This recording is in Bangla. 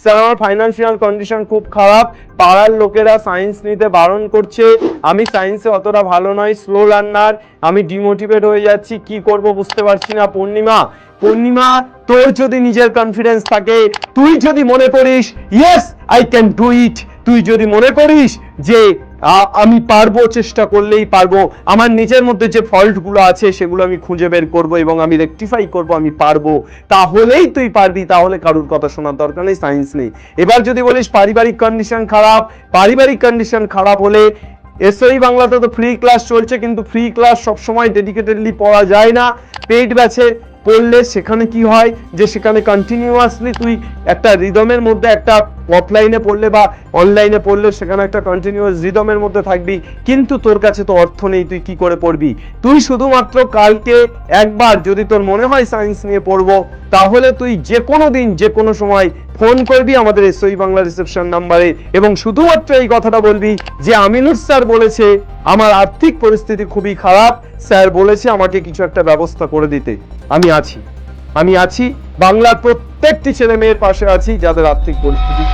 স্যার আমার ফাইন্যান্সিয়াল কন্ডিশন খুব খারাপ, পাড়ার লোকেরা সায়েন্স নিতে বারণ করছে, আমি সায়েন্সে অতটা ভালো নয়, স্লো লার্নার, আমি ডিমোটিভেট হয়ে যাচ্ছি, কি করব বুঝতে পারছি না। পূর্ণিমা, তোর যদি নিজের কনফিডেন্স থাকে, তুই যদি মনে করিস yes I can do it, তুই যদি মনে করিস যে আমি পারবো, চেষ্টা করলেই পারবো, আমার নিজের মধ্যে যে ফল্ট গুলো আছে সেগুলো আমি খুঁজে বের করব এবং আমি রেকটিফাই করব, আমি পারবো, তাহলেই তুই পারবি, তাহলে কারুর কথা শোনার দরকার নেই, সায়েন্স নেই। এবার যদি বলিস পারিবারিক কন্ডিশন খারাপ হলে এসওই বাংলাতে তো ফ্রি ক্লাস চলছে, কিন্তু ফ্রি ক্লাস সবসময় ডেডিকেটেডলি পড়া যায় না। পেইড ব্যাচে পড়লে সেখানে কি হয় যে সেখানে কন্টিনিউয়াসলি তুই একটা রিদমের মধ্যে, একটা অফলাইনে পড়লে বা অনলাইনে পড়লে সেখানে একটা কন্টিনিউয়াস রিদমের মধ্যে থাকবি, কিন্তু তোর কাছে তো অর্থ নেই, তুই কি করে পড়বি? তুই শুধুমাত্র কালকে একবার যদি তোর মনে হয় সায়েন্স নিয়ে পড়বো, তাহলে তুই যে কোনো দিন যে কোনো সময় ফোন করবি আমাদের এসওই বাংলা রিসেপশন নাম্বারে এবং শুধুমাত্র এই কথাটা বলবি যে আমিনুর স্যার বলেছে আমার আর্থিক পরিস্থিতি খুবই খারাপ, স্যার বলেছে আমাকে কিছু একটা ব্যবস্থা করে দিতে। আমি আছি বাংলার প্রত্যেকটি ছেলে মেয়ের পাশে আছি যাদের আর্থিক পরিস্থিতি